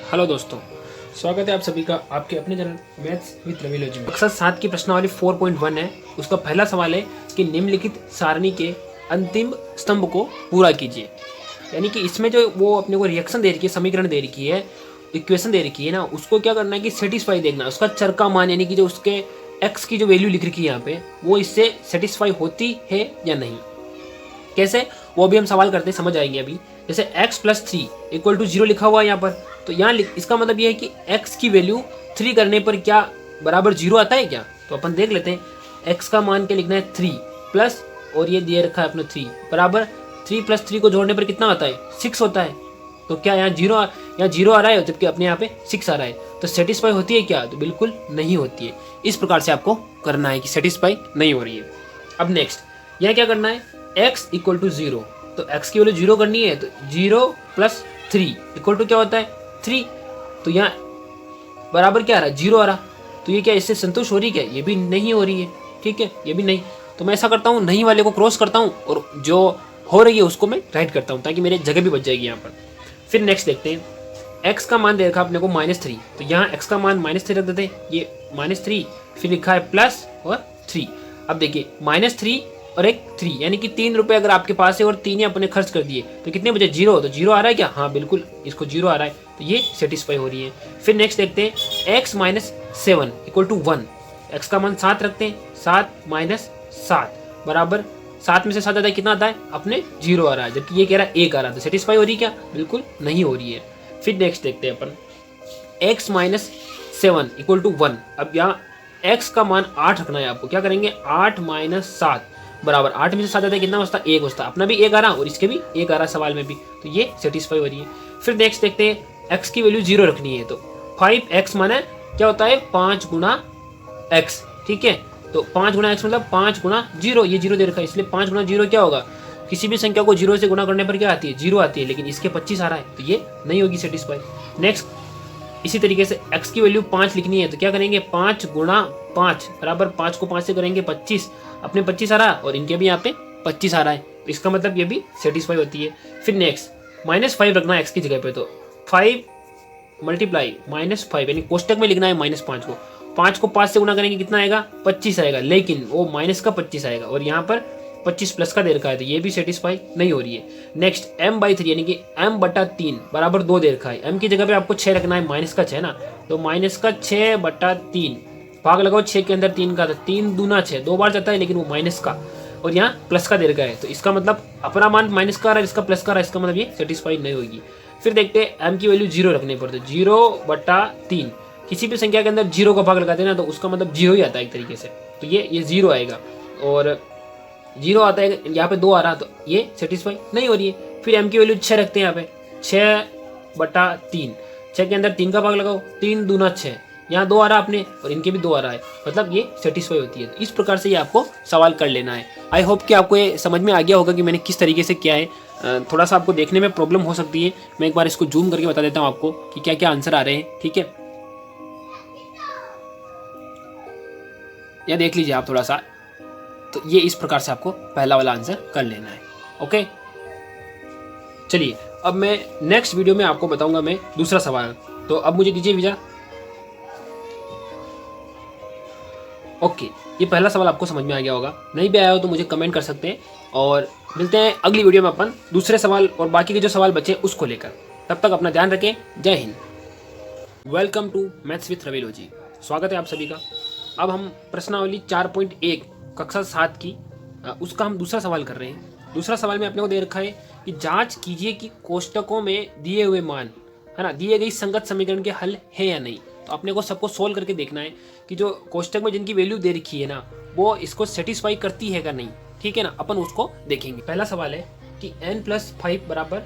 Hello दोस्तों, स्वागत है आप सभी का आपके अपने चैनल मैथ्स विद रविलोजी में। अक्सर 7 की प्रश्नावली 4.1 है। उसका पहला सवाल है कि निम्नलिखित सारणी के अंतिम स्तंभ को पूरा कीजिए। यानी कि इसमें जो वो अपने को रिएक्शन दे रखी है, समीकरण दे रखी है, इक्वेशन दे रखी है ना, उसको क्या करना है कि सेटिस्फाई देखना है। उसका चर का मान यानी कि जो उसके एक्स की जो वैल्यू लिख रखी है यहाँ पे, वो इससे सेटिस्फाई होती है या नहीं। कैसे, वो भी हम सवाल करते हैं, समझ आएंगे अभी। जैसे x + 3 = 0 लिखा हुआ है यहाँ पर, तो यहाँ इसका मतलब ये है कि x की वैल्यू 3 करने पर क्या बराबर 0 आता है क्या। तो अपन देख लेते हैं। x का मान क्या लिखना है 3 प्लस, और ये दिए रखा है अपने 3 बराबर 3 + 3 को जोड़ने पर कितना आता है 6 होता है। तो क्या यहाँ 0 आ रहा है, जबकि अपने यहाँ पे 6 आ रहा है। तो सेटिस्फाई होती है क्या, तो बिल्कुल नहीं होती है। इस प्रकार से आपको करना है कि सेटिस्फाई नहीं हो रही है। अब नेक्स्ट यहाँ क्या करना है, x = 0, तो x की वैल्यू 0 करनी है। तो 0 + 3 = क्या होता है 3। तो यहाँ बराबर क्या आ रहा है 0 आ रहा। तो ये क्या इससे संतुष्ट हो रही है, ये भी नहीं हो रही है। ठीक है, ये भी नहीं। तो मैं ऐसा करता हूँ, नहीं वाले को क्रॉस करता हूँ और जो हो रही है उसको मैं राइट करता हूँ, ताकि मेरी जगह भी बच जाएगी यहाँ पर। फिर नेक्स्ट देखते हैं, x का मान दे रखा अपने को -3, तो यहाँ x का मान -3 रख देते हैं। ये -3, फिर लिखा है प्लस और 3। अब देखिए -3 और एक 3, यानी कि 3 रुपये अगर आपके पास है और 3 ही अपने खर्च कर दिए, तो कितने बचे 0। तो 0 आ रहा है क्या, हाँ बिल्कुल इसको 0 आ रहा है। तो ये सेटिस्फाई हो रही है। फिर नेक्स्ट देखते हैं, x - 7 = 1। x का मान 7 रखते हैं, 7 - 7 बराबर 7 में से 7 आता है, कितना आता है अपने 0 आ रहा है, जबकि ये कह रहा है 1 आ रहा है। तो सेटिस्फाई हो रही है क्या, बिल्कुल नहीं हो रही है। फिर नेक्स्ट देखते हैं अपन, x - 7 = 1। अब यहाँ x का मान 8 रखना है आपको। क्या करेंगे, 8 - 7 बराबर 8 में से 7 आता है, कितना बचता 1 बचता। अपना भी 1 आ रहा और इसके भी 1 आ रहा सवाल में भी, तो ये सेटिस्फाई हो रही है। फिर नेक्स्ट देखते हैं, x की वैल्यू 0 रखनी है। तो 5x माने क्या होता है 5 × x। ठीक है, तो 5 × x मतलब 5 × 0, ये 0 दे रखा है, इसलिए 5 × 0 क्या होगा, किसी भी संख्या को 0 से गुणा करने पर क्या आती है 0 आती है, लेकिन इसके 25 आ रहा है, तो ये नहीं होगी सेटिस्फाई। नेक्स्ट इसी तरीके से x की वैल्यू 5 लिखनी है। तो क्या करेंगे, 5 × 5 बराबर 5 को 5 से करेंगे 25, अपने 25 आ रहा है और इनके भी यहाँ पे 25 आ रहा है। तो इसका मतलब ये भी सेटिस्फाई होती है। फिर नेक्स्ट -5 रखना है x की जगह पे। तो 5 × -5 यानी कोष्टक में लिखना है -5 को। 5 को 5 से गुणा करेंगे, कितना आएगा 25 आएगा, लेकिन वो माइनस का 25 आएगा और यहाँ पर 25 प्लस का दे रखा है, तो ये भी सेटिस्फाई नहीं हो रही है। नेक्स्ट m/3 यानी कि m/3 बराबर 2 दे रखा है। m की जगह पे आपको 6 रखना है, माइनस का 6 ना, तो -6/3 भाग लगाओ 6 के अंदर 3 का, तो 3 दूना 6, 2 बार जाता है, लेकिन वो माइनस का और यहाँ प्लस का दे रखा है। तो इसका मतलब अपना मान माइनस का आ रहा है, इसका प्लस का आ रहा है, इसका मतलब ये सेटिस्फाई नहीं होगी। फिर देखते हैं m की वैल्यू 0 रखने पर, तो 0/3 किसी भी संख्या के अंदर 0 का भाग लगाते हैं ना, तो उसका मतलब 0 ही आता है एक तरीके से। तो ये 0 आएगा और 0 आता है, यहाँ पे 2 आ रहा, तो ये सेटिस्फाई नहीं हो रही है। फिर m की वैल्यू 6 रखते हैं यहाँ पे, 6/3, 6 के अंदर 3 का भाग लगाओ, 3 दूना 6, यहाँ 2 आ रहा अपने और इनके भी 2 आ रहा है, मतलब ये सेटिस्फाई होती है। तो इस प्रकार से ये आपको सवाल कर लेना है। आई होप कि आपको ये समझ में आ गया होगा कि मैंने किस तरीके से किया है। थोड़ा सा आपको देखने में प्रॉब्लम हो सकती है, मैं एक बार इसको जूम करके बता देता हूँ आपको कि क्या क्या आंसर आ रहे हैं। ठीक है, यह देख लीजिए आप थोड़ा सा। तो ये इस प्रकार से आपको पहला वाला आंसर कर लेना है। ओके, चलिए अब मैं नेक्स्ट वीडियो में आपको बताऊंगा मैं दूसरा सवाल। तो अब मुझे दीजिए विजा। ओके, ये पहला सवाल आपको समझ में आ गया होगा। नहीं भी आया हो तो मुझे कमेंट कर सकते हैं, और मिलते हैं अगली वीडियो में अपन दूसरे सवाल और बाकी के जो सवाल बचे उसको लेकर। तब तक अपना ध्यान रखें। जय Hind. Welcome to maths with Ravilogy, स्वागत है आप सभी का। अब हम प्रश्नावली 4.1 कक्षा 7 की उसका हम दूसरा सवाल कर रहे हैं। दूसरा सवाल में अपने को दे रखा है कि जांच कीजिए कि कोष्टकों में दिए हुए मान है ना, दिए गई संगत समीकरण के हल है या नहीं। तो अपने को सबको सोल्व करके देखना है कि जो कोष्टक में जिनकी वैल्यू दे रखी है ना, वो इसको सेटिस्फाई करती है या नहीं। ठीक है ना, अपन उसको देखेंगे। पहला सवाल है कि n + 5 बराबर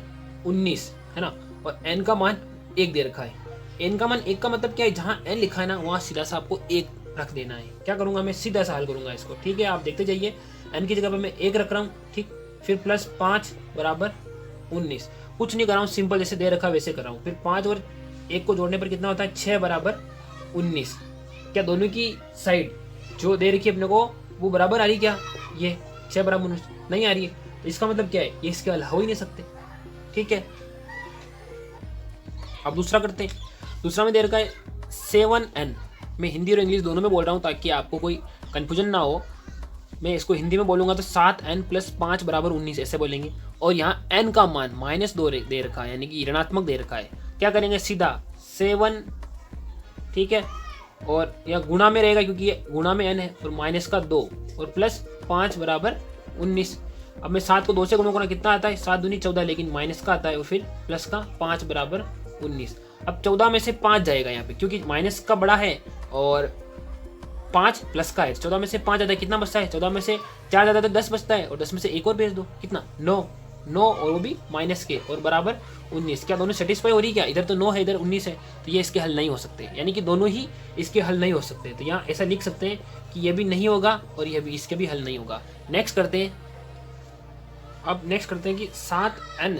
19 है ना, और n का मान 1 दे रखा है। n का मान 1 का मतलब क्या है, जहाँ n लिखा है ना वहाँ सीधा सा आपको 1 रख देना है। क्या करूंगा मैं, सीधा सा हल करूंगा इसको। ठीक है, आप देखते जाइए। n की जगह पे मैं 1 रख रहा हूँ, ठीक। फिर +5 बराबर 19, कुछ नहीं कर रहा हूँ, सिंपल जैसे दे रखा वैसे कर रहा हूँ। फिर 5 और 1 को जोड़ने पर कितना होता है 6 बराबर 19। क्या दोनों की साइड जो दे रखी है अपने को वो बराबर आ रही, क्या ये 6 बराबर 19 नहीं आ रही है, तो इसका मतलब क्या है, ये इसके हल हो ही नहीं सकते। ठीक है, अब दूसरा करते हैं। दूसरा में दे रखा है 7n। मैं हिंदी और इंग्लिश दोनों में बोल रहा हूँ ताकि आपको कोई कन्फ्यूजन ना हो। मैं इसको हिंदी में बोलूँगा तो 7n + 5 = 19 ऐसे बोलेंगे। और यहाँ n का मान -2 दे रखा है, यानी कि ऋणात्मक दे रखा है। क्या करेंगे, सीधा 7, ठीक है, और यहाँ गुणा में रहेगा क्योंकि ये गुणा में n है, और -2 और +5 = 19। अब मैं 7 को 2 से गुणा करना कितना आता है, 7 दूनी 14, लेकिन माइनस का आता है और फिर प्लस का 5 = 19। अब 14 में से 5 जाएगा यहाँ पे क्योंकि माइनस का बड़ा है और 5 प्लस का है। 14 में से 5 जाता है, कितना बचता है, 14 में से 4 जाता है तो 10 बचता है, और 10 में से एक और भेज दो, कितना 9 और वो भी माइनस के, और बराबर 19। क्या दोनों सेटिस्फाई हो रही, क्या इधर तो 9 है इधर 19 है, तो ये इसके हल नहीं हो सकते, यानी कि दोनों ही इसके हल नहीं हो सकते। तो यहाँ ऐसा लिख सकते हैं कि ये भी नहीं होगा और ये भी, इसके भी हल नहीं होगा। नेक्स्ट करते हैं, अब नेक्स्ट करते हैं कि 7n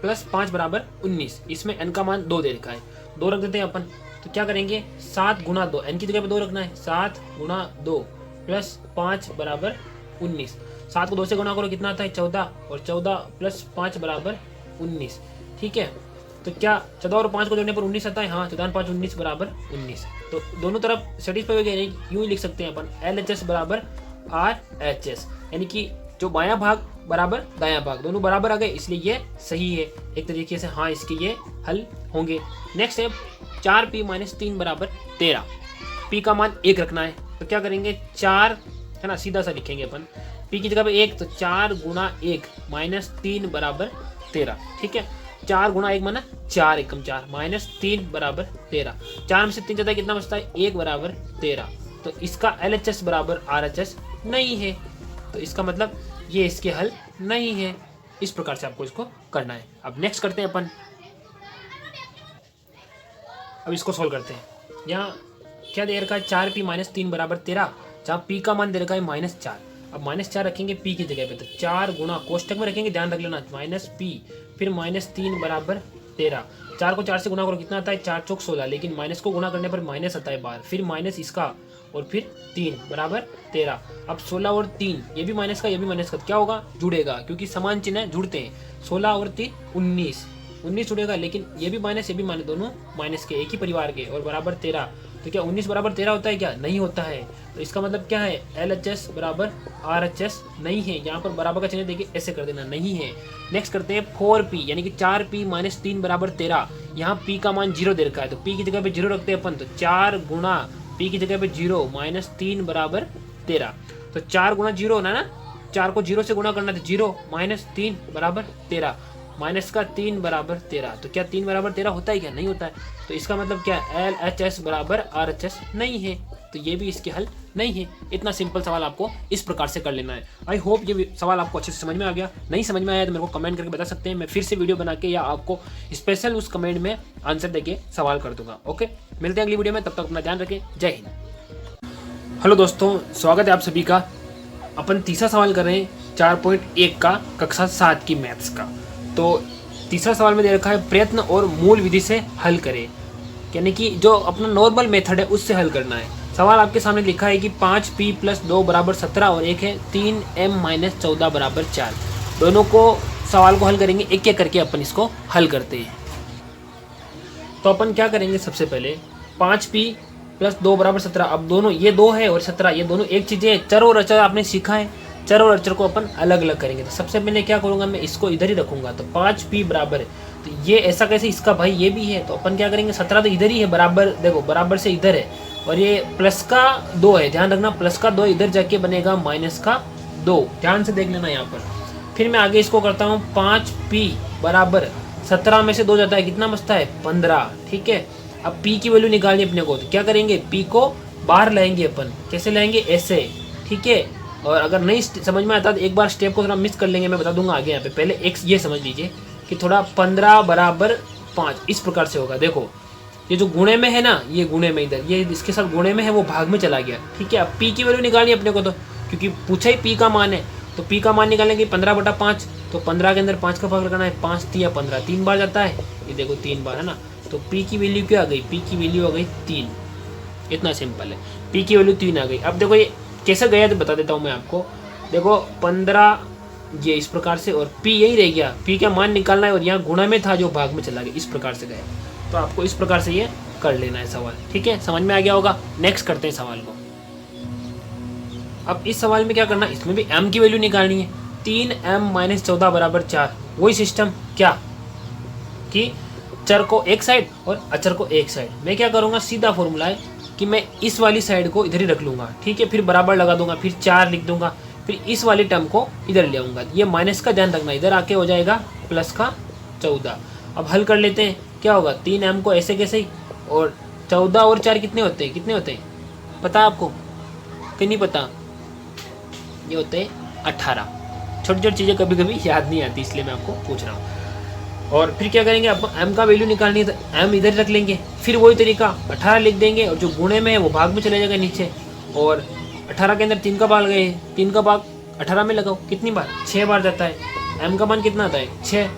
+ 5 = 19। इसमें n का मान 2 दे रखा है, 2 रख देते हैं अपन। तो क्या करेंगे, 7 × 2, n की जगह पे 2 रखना है, 7 × 2 + 5 = 19। 7 को 2 से गुणा करो, कितना आता है 14, और 14 + 5 = 19, ठीक है। तो क्या 14 और 5 को जोड़ने पर 19 आता है, हाँ, 14 × 5 = 19 = 19। तो दोनों तरफ सेटिस्फाई हो गया, यूँ ही लिख सकते हैं अपन LHS = RHS, यानी कि जो बायां भाग बराबर दायां भाग दोनों बराबर आ गए, इसलिए ये सही है एक तरीके से। हाँ, इसके ये हल होंगे। नेक्स्ट है 4p - 3 = 13। p का मान 1 रखना है, तो क्या करेंगे, 4 है ना, सीधा सा लिखेंगे अपन, p की जगह पे 1, तो 4 × 1 - 3 = 13, ठीक है। 4 × 1 माना 4 × 4 -3 = 13। 4 में से 3 जाता है, कितना बचता है, 1 = 13। तो इसका LHS = RHS नहीं है, तो इसका मतलब ये इसके हल नहीं है। इस प्रकार से आपको इसको करना है। अब नेक्स्ट करते हैं अपन, अब इसको सोल्व करते हैं। यहाँ क्या दे रखा है, 4p - 3 = 13, जहाँ p का मान दे रखा है -4। अब -4 रखेंगे p की जगह पे, तो 4 गुणा कोष्टक में रखेंगे, ध्यान रख लेना, -p फिर -3 = 13। 4 को 4 से गुणा करो, कितना आता है, 4 × 4 = 16, लेकिन माइनस को गुणा करने पर माइनस आता है बाहर, फिर माइनस इसका और फिर 3 = 13। अब 16 और 3, ये भी माइनस का, ये भी माइनस का, क्या होगा, जुड़ेगा, क्योंकि समान चिन्ह है, जुड़ते हैं। 16 और 3 19 जुड़ेगा, लेकिन ये भी माइनस, ये भी माइनस, दोनों माइनस के, एक ही परिवार के, और बराबर 13। तो क्या 19 = 13 होता है, क्या नहीं होता है। तो इसका मतलब क्या है, LHS = RHS नहीं है। यहाँ पर बराबर का चिन्ह देखिए, ऐसे कर देना, नहीं है। नेक्स्ट करते हैं 4p, यानी कि 4p - 3 = 13। यहाँ p का मान 0 दे रखा है, तो p की जगह पे 0 रखते हैं अपन, तो 4 गुणा p की जगह पे 0 - 3 = 13। तो 4 गुणा 0 होना ना, 4 को 0 से गुणा करना, तो 0 - 3 = 13, माइनस का 3 = 13। तो क्या 3 = 13 होता है, क्या नहीं होता है। तो इसका मतलब क्या, LHS = RHS नहीं है, तो ये भी इसके हल नहीं है। इतना सिंपल सवाल आपको इस प्रकार से कर लेना है। आई होप ये सवाल आपको अच्छे से समझ में आ गया। नहीं समझ में आया तो मेरे को कमेंट करके बता सकते हैं, मैं फिर से वीडियो बना के या आपको स्पेशल उस कमेंट में आंसर देके सवाल कर दूंगा। ओके, मिलते हैं अगली वीडियो में, तब तक अपना ध्यान रखें। जय हिंद। हेलो दोस्तों, स्वागत है आप सभी का। अपन तीसरा सवाल कर रहे हैं 4.1 का कक्षा 7 की मैथ्स का। तो तीसरा सवाल में दे रखा है, प्रयत्न और मूल विधि से हल करें, यानी कि जो अपना नॉर्मल मेथड है उससे हल करना है। सवाल आपके सामने लिखा है कि 5p + 2 = 17 और एक है 3m - 14 = 4। दोनों को सवाल को हल करेंगे, एक एक करके अपन इसको हल करते हैं। तो अपन क्या करेंगे, सबसे पहले 5p + 2 = 17। अब दोनों, ये 2 है और 17, ये दोनों एक चीज़ें हैं। चर और अचर आपने सीखा है, चर और अचर को अपन अलग अलग करेंगे। तो सबसे पहले क्या करूँगा, मैं इसको इधर ही रखूँगा, तो 5p बराबर है, तो ये ऐसा कैसे, इसका भाई ये भी है, तो अपन क्या करेंगे, 17 तो इधर ही है, बराबर देखो बराबर से इधर है, और ये प्लस का 2 है, ध्यान रखना, प्लस का 2 इधर जाके बनेगा माइनस का 2, ध्यान से देख लेना यहाँ पर। फिर मैं आगे इसको करता हूँ, 5p = 17 में से 2 जाता है, कितना बचता है 15, ठीक है। अब p की वैल्यू निकालनी अपने को, तो क्या करेंगे, p को बाहर लाएंगे अपन, कैसे लाएंगे, ऐसे, ठीक है। और अगर नहीं समझ में आता तो एक बार स्टेप को थोड़ा मिस कर लेंगे, मैं बता दूंगा आगे। यहाँ पे पहले x ये समझ लीजिए कि थोड़ा 15 = 5 इस प्रकार से होगा। देखो ये जो गुणे में है ना, ये गुणे में इधर, ये इसके साथ गुणे में है, वो भाग में चला गया, ठीक है। अब p की वैल्यू निकालनी अपने को, तो क्योंकि पूछा ही p का मान है, तो p का मान निकालने की 15/5, तो 15 के अंदर 5 का भाग लगाना है, 5 × 15 3 बार जाता है, ये देखो 3 बार है ना। तो p की वैल्यू क्या आ गई, p की वैल्यू आ गई 3, इतना सिंपल है, p की वैल्यू 3 आ गई। अब देखो ये कैसे गया तो बता देता हूँ मैं आपको। देखो 15 ये इस प्रकार से, और p यही रह गया, p का मान निकालना है, और यहाँ गुणा में था जो भाग में चला गया, इस प्रकार से गया। तो आपको इस प्रकार से ये कर लेना है सवाल। ठीक है, समझ में आ गया होगा। नेक्स्ट करते हैं सवाल को। अब इस सवाल में क्या करना, इसमें भी m की वैल्यू निकालनी है। 3m-14 बराबर 4। वही सिस्टम क्या कि चर को एक साइड और अचर को एक साइड। मैं क्या करूँगा, सीधा फॉर्मूला है कि मैं इस वाली साइड को इधर ही रख लूँगा। ठीक है, फिर बराबर लगा दूंगा, फिर 4 लिख दूंगा, फिर इस वाली टर्म को इधर ले आऊँगा। ये माइनस का ध्यान रखना, इधर आके हो जाएगा प्लस का 14। अब हल कर लेते हैं, क्या होगा, 3m को ऐसे कैसे ही, और 14 और 4 कितने होते हैं, कितने होते हैं पता है आपको कि नहीं पता? ये होते हैं 18। छोटी छोटी चीज़ें कभी कभी याद नहीं आती, इसलिए मैं आपको पूछ रहा हूँ। और फिर क्या करेंगे, अब m का वैल्यू निकालनी है तो m इधर रख लेंगे, फिर वही तरीका 18 लिख देंगे, और जो गुणे में है वो भाग में चले जाएगा नीचे। और 18 के अंदर 3 का भाग गए, 3 का भाग 18 में लगाओ, कितनी बार, 6 बार जाता है। m का मान कितना आता है, 6।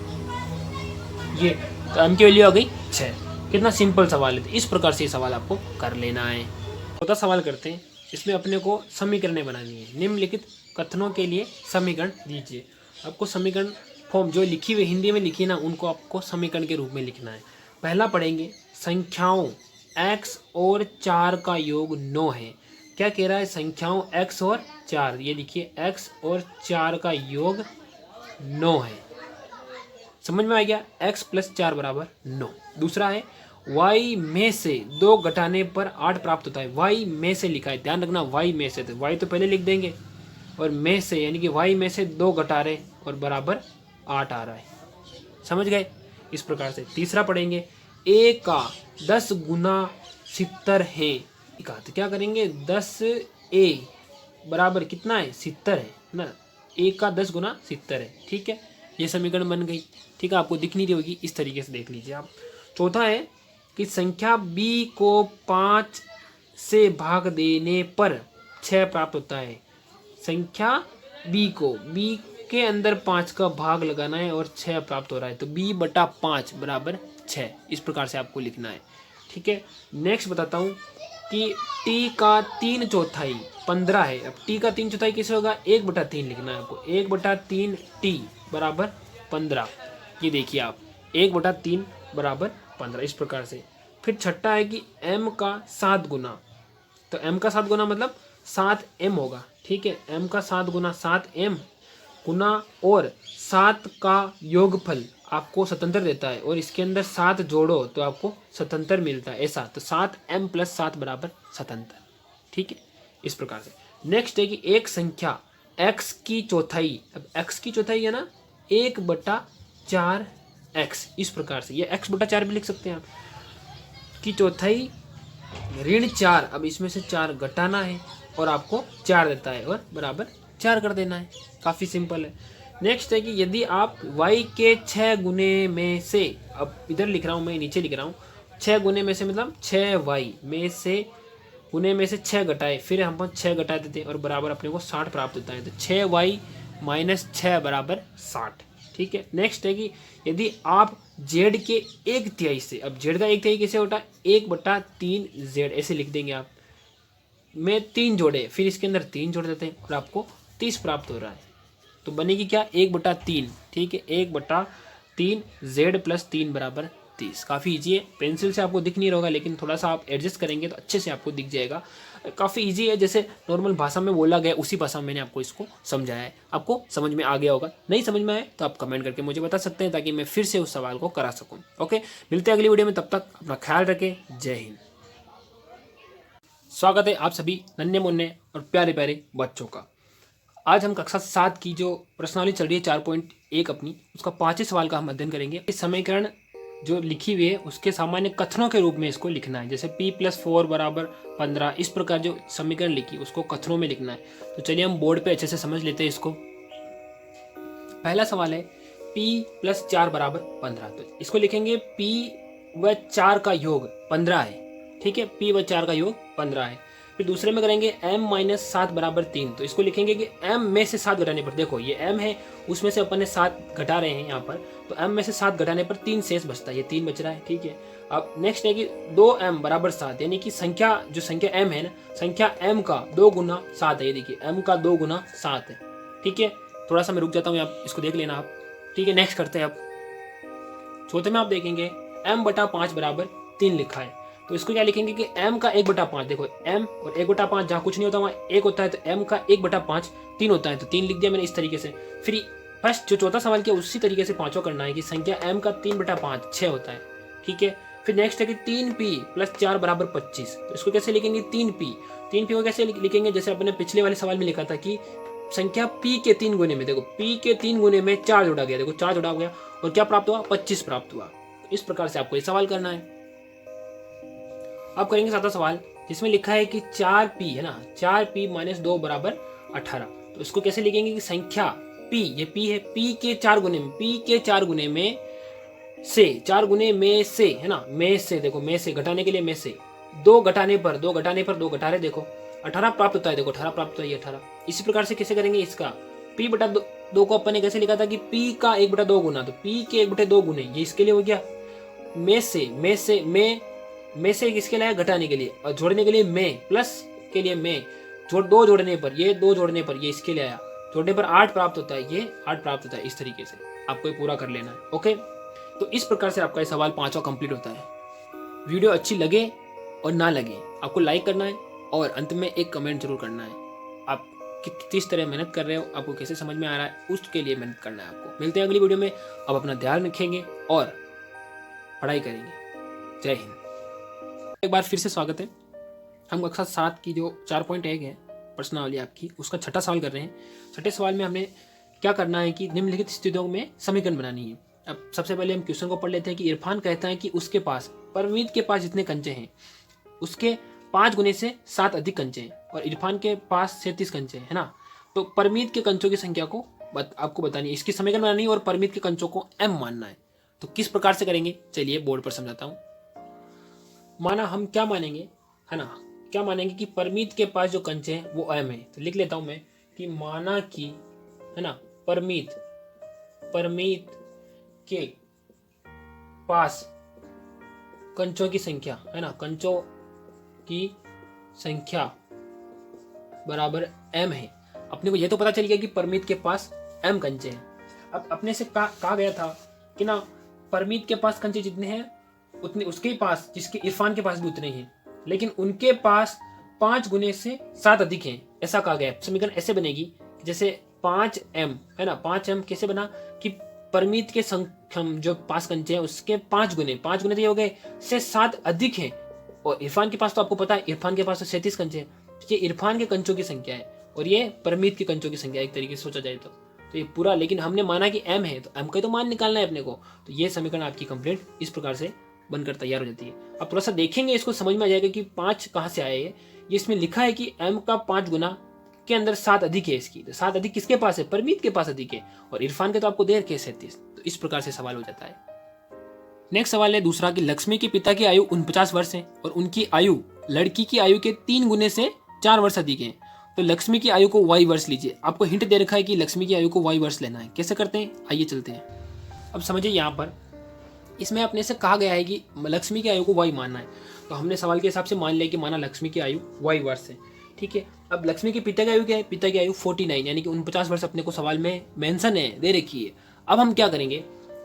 ये तो m की वैल्यू आ गई 6। कितना सिंपल सवाल है। तो इस प्रकार से ये सवाल आपको कर लेना है। चौथा सवाल करते हैं, इसमें अपने को समीकरणें बनानी है। निम्नलिखित कथनों के लिए समीकरण दीजिए। आपको समीकरण फॉर्म जो लिखी हुई हिंदी में लिखी ना, उनको आपको समीकरण के रूप में लिखना है। पहला पढ़ेंगे, संख्याओं x और 4 का योग 9 है। क्या कह रहा है, संख्याओं x और 4, ये लिखिए x और 4 का योग 9 है। समझ में आ गया, x + 4 = 9। दूसरा है, y में से 2 घटाने पर 8 प्राप्त होता है। y में से लिखा है, ध्यान रखना, y में से, तो y तो पहले लिख देंगे, और में से यानी कि y में से 2 घटा रहे और बराबर 8 आ रहा है। समझ गए, इस प्रकार से। तीसरा पढ़ेंगे, a का 10 गुना 70 है। तो क्या करेंगे, 10a बराबर कितना है, 70 है ना। a का 10 गुना 70 है। ठीक है, ये समीकरण बन गई। ठीक है, आपको दिख नहीं रही होगी, इस तरीके से देख लीजिए आप। चौथा है कि संख्या b को 5 से भाग देने पर 6 प्राप्त होता है। संख्या b को, b के अंदर 5 का भाग लगाना है और 6 प्राप्त हो रहा है, तो b/5 = 6। इस प्रकार से आपको लिखना है। ठीक है, नेक्स्ट बताता हूँ कि t का 3/4 15 है। अब t का 3/4 कैसे होगा, 1/3 लिखना है आपको। 1/3 t = 15। ये देखिए आप, 1/3 = 15, इस प्रकार से। फिर छठा है कि m का 7 गुना, तो m का 7 गुना मतलब 7m होगा। ठीक है, m का 7 गुना 7m गुना, और 7 का योगफल आपको 77 देता है, और इसके अंदर 7 जोड़ो तो आपको 77 मिलता है, ऐसा। तो 7m + 7 = 77। ठीक है, इस प्रकार से। नेक्स्ट है कि एक संख्या x की चौथाई, अब x की चौथाई है ना 1/4x, इस प्रकार से। ये x/4 भी लिख सकते हैं आप, की चौथाई -4। अब इसमें से 4 घटाना है और आपको 4 देता है, और बराबर 4 कर देना है। काफ़ी सिंपल है। नेक्स्ट है कि यदि आप y के 6 गुने में से, अब इधर लिख रहा हूँ मैं, नीचे लिख रहा हूँ, 6 गुने में से मतलब 6y में से गुने में से 6 घटाए, फिर हम 6 घटा देते हैं और बराबर अपने को 60 प्राप्त होता है। तो 6y - 6 = 60। ठीक है, नेक्स्ट है कि यदि आप z के 1/3 से, अब z का 1/3 कैसे होता है, 1/3z ऐसे लिख देंगे आप, में 3 जोड़े, फिर इसके अंदर 3 जोड़ देते हैं और आपको 30 प्राप्त हो रहा है। तो बनेगी क्या, 1/3। ठीक है, 1/3 z + 3 = 30। काफ़ी ईजी है, पेंसिल से आपको दिख नहीं रहा होगा, लेकिन थोड़ा सा आप एडजस्ट करेंगे तो अच्छे से आपको दिख जाएगा। काफ़ी ईजी है, जैसे नॉर्मल भाषा में बोला गया उसी भाषा में मैंने आपको इसको समझाया है। आपको समझ में आ गया होगा। नहीं समझ में आए तो आप कमेंट करके मुझे बता सकते हैं, ताकि मैं फिर से उस सवाल को करा सकूँ। ओके, मिलते हैं अगली वीडियो में, तब तक अपना ख्याल रखें। जय हिंद। स्वागत है आप सभी नन्हे मुन्ने और प्यारे प्यारे बच्चों का। आज हम कक्षा 7 की जो प्रश्नावली चल रही है 4.1 अपनी, उसका 5वें सवाल का हम अध्ययन करेंगे। इस समीकरण जो लिखी हुई है उसके सामान्य कथनों के रूप में इसको लिखना है। जैसे p + 4 = 15, इस प्रकार जो समीकरण लिखी उसको कथनों में लिखना है। तो चलिए हम बोर्ड पे अच्छे से समझ लेते हैं इसको। पहला सवाल है p + 4 = 15, तो इसको लिखेंगे p व 4 का योग 15 है। ठीक है, p व 4 का योग 15 है। फिर दूसरे में करेंगे m - 7 = 3, तो इसको लिखेंगे कि m में से 7 घटाने पर, देखो ये m है, उसमें से अपन ने 7 घटा रहे हैं यहाँ पर, तो m में से 7 घटाने पर 3 शेष बचता है, ये 3 बच रहा है। ठीक है, अब नेक्स्ट है कि 2m = 7, यानी कि संख्या जो संख्या m है ना, संख्या m का 2 गुना 7 है। ये देखिए m का 2 गुना 7 है। ठीक है, थोड़ा सा मैं रुक जाता हूँ, आप इसको देख लेना आप। ठीक है, नेक्स्ट करते हैं। अब चौथे में आप देखेंगे m/5 = 3 लिखा है। तो इसको क्या लिखेंगे कि m का 1/5, देखो m और 1/5 जहाँ कुछ नहीं होता वहाँ 1 होता है, तो m का 1/5 3 होता है, तो 3 लिख दिया मैंने इस तरीके से। फिर फर्स्ट जो चौथा सवाल किया उसी तरीके से पांचों करना है कि संख्या m का 3/5 6 होता है, ठीक है। फिर नेक्स्ट है कि 3p + 4 = 25, तो इसको कैसे लिखेंगे 3p को कैसे लिखेंगे, जैसे अपने पिछले वाले सवाल में लिखा था कि संख्या p के 3 गुने में, देखो p के 3 गुने में 4 जोड़ा गया, देखो 4 जोड़ा गया और क्या प्राप्त हुआ 25 प्राप्त हुआ। इस प्रकार से आपको ये सवाल करना है। अब करेंगे सातवां सवाल जिसमें लिखा है कि 4p है ना, 4p - 2 = 18, तो इसको कैसे लिखेंगे कि संख्या p, ये p है, p के 4 गुने में, p के 4 गुने में से 4 गुने में से है ना, में से, देखो में से घटाने के लिए में से 2 घटाने पर 2 घटा रहे, देखो 18 प्राप्त होता है, देखो 18 प्राप्त होता है, ये 18। इसी प्रकार से कैसे करेंगे इसका p/2 को अपन ने कैसे लिखा था कि p का 1/2 गुना, तो p के 1/2 गुने ये इसके लिए हो गया, में से किसके लिए घटाने के लिए और जोड़ने के लिए में, प्लस के लिए में, दो जोड़ने पर ये, 2 जोड़ने पर ये इसके लिए आया, जोड़ने पर 8 प्राप्त होता है, ये 8 प्राप्त होता है। इस तरीके से आपको ये पूरा कर लेना है, ओके। तो इस प्रकार से आपका ये सवाल 5वां कंप्लीट होता है। वीडियो अच्छी लगे और ना लगे आपको लाइक करना है और अंत में एक कमेंट जरूर करना है। आप किस तरह मेहनत कर रहे हो, आपको कैसे समझ में आ रहा है, उसके लिए मेहनत करना है आपको। मिलते हैं अगली वीडियो में, आप अपना ध्यान रखेंगे और पढ़ाई करेंगे। जय हिंद। एक बार फिर से स्वागत है। हम कक्षा 7 की जो 4.1 है प्रश्नावली आपकी, उसका छठा सवाल कर रहे हैं। छठे सवाल में हमने क्या करना है कि निम्नलिखित स्थितियों में समीकरण बनानी है। अब सबसे पहले हम क्वेश्चन को पढ़ लेते हैं कि इरफान कहता है कि उसके पास परमीत के पास जितने कंचे हैं उसके 5 गुने से 7 अधिक कंचे हैं और इरफान के पास 37 कंचे है ना। तो परमीत के कंचों की संख्या को आपको बतानी है, इसकी समीकरण बनानी है और परमीत के कंचों को m मानना है। तो किस प्रकार से करेंगे चलिए बोर्ड पर समझाता हूँ। माना हम क्या मानेंगे है ना, क्या मानेंगे कि परमीत के पास जो कंचे हैं वो m है। तो लिख लेता हूं मैं कि माना कि है ना परमीत के पास कंचों की संख्या है ना, कंचों की संख्या बराबर m है। अपने को ये तो पता चल गया कि परमीत के पास m कंचे हैं। अब अपने से कहा गया था कि ना परमीत के पास कंचे जितने हैं उतने उसके पास, जिसके इरफान के पास भी उतने हैं, लेकिन उनके पास 5 गुने से 7 अधिक हैं, ऐसा कहा गया। समीकरण ऐसे बनेगी जैसे 5m है ना, 5m कैसे बना कि परमीत के जो पास कंचे हैं उसके 5 गुने तो ये हो गए से 7 अधिक हैं, और इरफान के पास तो आपको पता है इरफान के पास तो 37 कंचे हैं। ये इरफान के कंचों की संख्या है और ये परमीत के कंचों की संख्या, एक तरीके से सोचा जाए तो ये पूरा, लेकिन हमने माना कि m है तो m का तो मान निकालना है अपने को। तो ये समीकरण आपकी कंप्लीट इस प्रकार से बनकर तैयार हो जाती है। अब थोड़ा सा देखेंगे इसको, समझ में आ जाएगा कि 5 कहाँ से आया है। ये इसमें लिखा है कि m का 5 गुना के अंदर 7 अधिक है इसकी, तो 7 अधिक किसके पास है, परमीत के पास अधिक है, और इरफान के तो आपको दे रखे 37। तो इस प्रकार से सवाल हो जाता है। नेक्स्ट सवाल है दूसरा कि लक्ष्मी के पिता की आयु 49 वर्ष है और उनकी आयु लड़की की आयु के 3 गुने से 4 वर्ष अधिक है। तो लक्ष्मी की आयु को y वर्ष लीजिए। आपको हिंट दे रखा है कि लक्ष्मी की आयु को y वर्ष लेना है। कैसे करते हैं आइए चलते हैं। अब समझिए यहाँ पर इसमें अपने से कहा गया है कि लक्ष्मी की आयु को y मानना है, तो हमने सवाल के हिसाब से मान लिया कि माना लक्ष्मी की आयु y वर्ष है, ठीक है। अब लक्ष्मी के पिता की आयु क्या है, पिता की आयु 49 यानी कि 49 वर्ष अपने को सवाल में मेंशन है, दे रखी है। अब हम क्या करेंगे,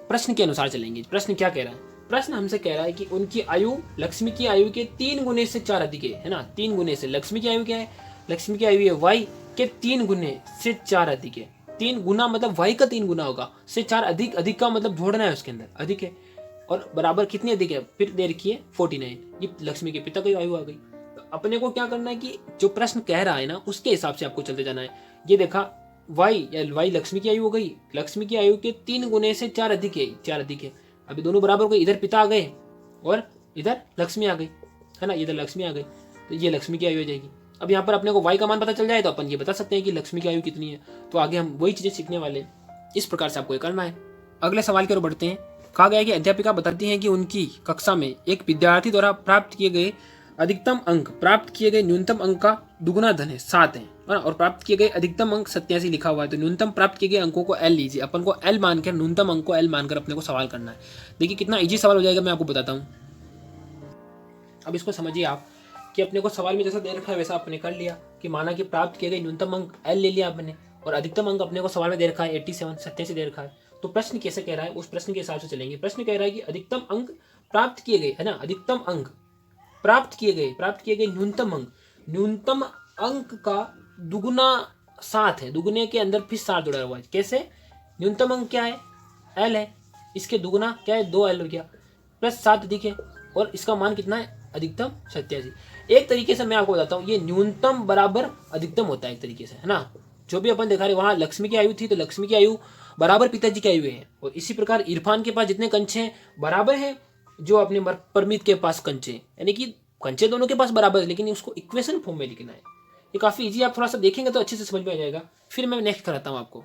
प्रश्न के अनुसार चलेंगे। प्रश्न क्या कह रहा है, प्रश्न हमसे कह रहा है कि उनकी आयु लक्ष्मी की आयु के 3 गुने से 4 अधिक है ना। 3 गुने से लक्ष्मी की आयु क्या है, लक्ष्मी की आयु है y के 3 गुने से 4 अधिक है। 3 गुना मतलब y का 3 गुना होगा, से 4 अधिक, अधिक का मतलब जोड़ना है उसके अंदर, अधिक है और बराबर कितनी अधिक है, फिर दे रखी है 49। ये लक्ष्मी के पिता की आयु आ गई। तो अपने को क्या करना है कि जो प्रश्न कह रहा है ना उसके हिसाब से आपको चलते जाना है। ये देखा y लक्ष्मी की आयु हो गई, लक्ष्मी की आयु के 3 गुने से 4 अधिक है, 4 अधिक है। अभी दोनों बराबर हो गए, इधर पिता आ गए और इधर लक्ष्मी आ गई है ना, इधर लक्ष्मी आ गई, तो ये लक्ष्मी की आयु हो जाएगी। अब यहाँ पर अपने को y का मान पता चल जाए तो अपन ये बता सकते हैं कि लक्ष्मी की आयु कितनी है। तो आगे हम वही चीजें सीखने वाले हैं। इस प्रकार से आपको ये करना है। अगले सवाल की ओर बढ़ते हैं। कहा गया है कि अध्यापिका बताती हैं कि उनकी कक्षा में एक विद्यार्थी द्वारा प्राप्त किए गए अधिकतम अंक प्राप्त किए गए न्यूनतम अंक का दुगुना धन है 7 है और प्राप्त किए गए अधिकतम अंक 87 लिखा हुआ है। तो न्यूनतम प्राप्त किए गए अंकों को L लीजिए। अपन को L मानकर, न्यूनतम अंक को L मानकर अपने को सवाल करना है। देखिए कितना इजी सवाल हो जाएगा, मैं आपको बताता हूँ। अब इसको समझिए आप कि अपने को सवाल में जैसा दे रखा है वैसा आपने कर लिया कि माना कि प्राप्त किए गए न्यूनतम अंक L ले लिया आपने और अधिकतम अंक अपने को सवाल में दे रखा है 87 दे रखा है। तो प्रश्न कैसे कह रहा है उस प्रश्न के हिसाब से चलेंगे। प्रश्न कह रहा है कि अधिकतम अंक प्राप्त किए गए है ना, अधिकतम अंक प्राप्त किए गए न्यूनतम अंक का दुगुना 7 है। दुगुने के अंदर फिर 7 जुड़ा हुआ है। कैसे? न्यूनतम अंक क्या है? L है, इसके दुगुना क्या है? 2L हो गया, प्लस 7 अधिक है, और इसका मान कितना है? अधिकतम 87। एक तरीके से मैं आपको बताता हूँ, ये न्यूनतम बराबर अधिकतम होता है एक तरीके से, है ना। जो भी अपन दिखा रहे, वहां लक्ष्मी की आयु थी तो लक्ष्मी की आयु बराबर पिताजी की आयु है, और इसी प्रकार इरफान के पास जितने कंचे हैं बराबर है जो अपने परमीत के पास कंचे, यानी कि कंचे दोनों के पास बराबर है, लेकिन उसको इक्वेशन फॉर्म में लिखना है। ये काफी इजी, आप थोड़ा सा देखेंगे तो अच्छे से समझ में आ जाएगा। फिर मैं नेक्स्ट कराता हूँ आपको।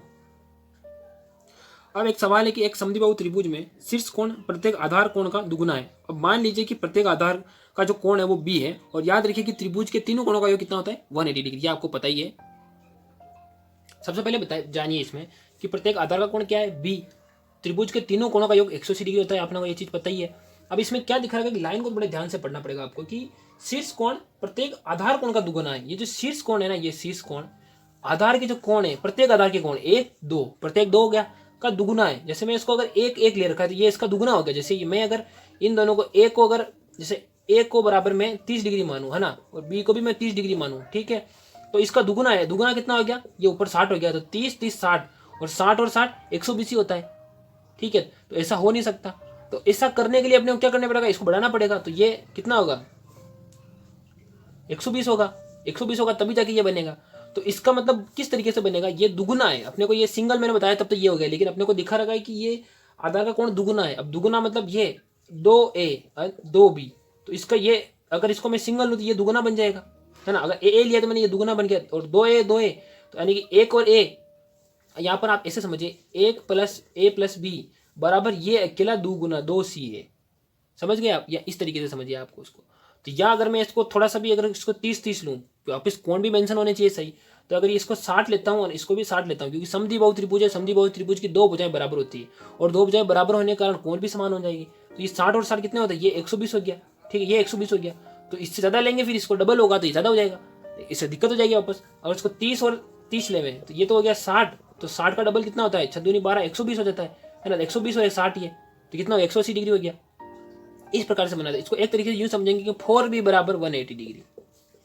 अब एक सवाल है कि एक समद्विबाहु त्रिभुज में शीर्ष कोण प्रत्येक आधार कोण का दुगुना है। अब मान लीजिए कि प्रत्येक आधार का जो कोण है वो बी है, और याद रखिए कि त्रिभुज के तीनों कोणों का योग कितना होता है? 180 डिग्री। ये आपको पता ही है। सबसे पहले बताइए, जानिए इसमें कि प्रत्येक आधार का कोण क्या है? बी। त्रिभुज के तीनों कोणों का योग 180 डिग्री होता है, आपने को ये चीज पता ही है। अब इसमें क्या दिखा रहा है कि लाइन को बड़े ध्यान से पढ़ना पड़ेगा आपको कि शीर्ष कोण प्रत्येक आधार कोण का दुगुना है। ये जो शीर्ष कोण है ना, ये शीर्ष कोण आधार के जो कोण है, प्रत्येक आधार के कोण 1 2, प्रत्येक 2 हो गया का दुगुना है। जैसे मैं इसको अगर 1 1 ले रखा है तो ये इसका दुगुना हो गया। जैसे मैं अगर इन दोनों को एक को अगर जैसे एक को बराबर मैं 30 डिग्री मानूं, है ना, और बी को भी मैं 30 डिग्री मानूं, ठीक है, तो इसका दुगुना है। दुगुना कितना हो गया? ये ऊपर 60 हो गया, तो 30 30 60, और 60 और 60 120 ही होता है, ठीक है। तो ऐसा हो नहीं सकता। तो ऐसा करने के लिए अपने को क्या करना पड़ेगा? इसको बढ़ाना पड़ेगा। तो ये कितना होगा? 120 होगा। 120 होगा तभी जाके ये बनेगा। तो इसका मतलब किस तरीके से बनेगा? ये दुगुना है। अपने को ये सिंगल मैंने बताया तब तो ये हो गया, लेकिन अपने को दिखा रखा है कि ये आधार का कोण दुगुना है। अब दुगुना मतलब ये 2A 2B, तो इसका ये अगर इसको मैं सिंगल लूँ तो ये दुगुना बन जाएगा, है ना। अगर ए लिया तो मैंने ये दुगुना बन गया, और 2A 2A, तो यानी कि 1 और A, यहाँ पर आप ऐसे समझिए 1 + A + B बराबर ये अकेला दुगुना 2C है। समझ गए आप? या इस तरीके से समझिए आपको उसको। तो या अगर मैं इसको थोड़ा सा भी अगर इसको 30 30 लूँ, तो वापिस कोण भी मेंशन होने चाहिए सही। तो अगर इसको 60 लेता हूँ और इसको भी 60 लेता हूँ, क्योंकि समद्विबाहु त्रिभुज है, समद्विबाहु त्रिभुज की 2 भुजाएं बराबर होती है, और 2 भुजाएं बराबर होने के कारण कोण भी समान हो जाएगी। तो ये 60 और 60 कितने होते हैं? ये 120 हो गया, ठीक है, ये 120 हो गया। तो इससे ज्यादा लेंगे फिर इसको डबल होगा तो ये ज्यादा हो जाएगा, इससे दिक्कत हो जाएगी वापस। अगर इसको 30 और 30 ले तो ये तो हो गया 60, तो 60 का डबल कितना होता है? 6 दूनी 12, 120 हो जाता है ना। 120 और 60 ये तो कितना? 180 डिग्री हो गया। इस प्रकार से बना था। इसको एक तरीके से यूं समझेंगे कि 4B बराबर 180 डिग्री।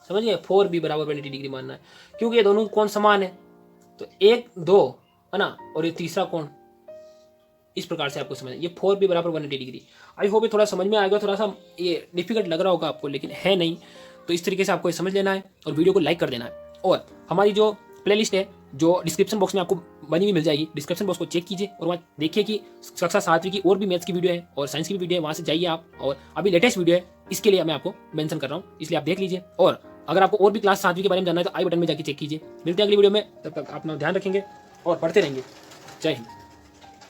समझ गए? 4B बराबर 180 डिग्री मानना है, क्योंकि ये दोनों कोण समान है। तो 1 2, है ना, और ये तीसरा कोण, इस प्रकार से आपको समझना। ये 4B बराबर 180 डिग्री। आई होप ये थोड़ा समझ में आ गया। थोड़ा सा ये डिफिकल्ट लग रहा होगा आपको, लेकिन है नहीं। तो इस तरीके से आपको ये समझ लेना है, और वीडियो को लाइक कर देना है। और हमारी जो प्लेलिस्ट है जो डिस्क्रिप्शन बॉक्स में आपको बनी हुई मिल जाएगी, डिस्क्रिप्शन बॉक्स को चेक कीजिए और वहाँ देखिए कि कक्षा 7वीं की और भी मैथ्स की वीडियो है और साइंस की भी वीडियो है, वहाँ से जाइए आप। और अभी लेटेस्ट वीडियो है, इसके लिए मैं आपको मेंशन कर रहा हूँ, इसलिए आप देख लीजिए। और अगर आपको और भी क्लास 7वीं के बारे में जानना है तो आई बटन में जाके चेक कीजिए। मिलते हैं अगली वीडियो में, तब तक अपना ध्यान रखेंगे और पढ़ते रहेंगे। जय हिंद।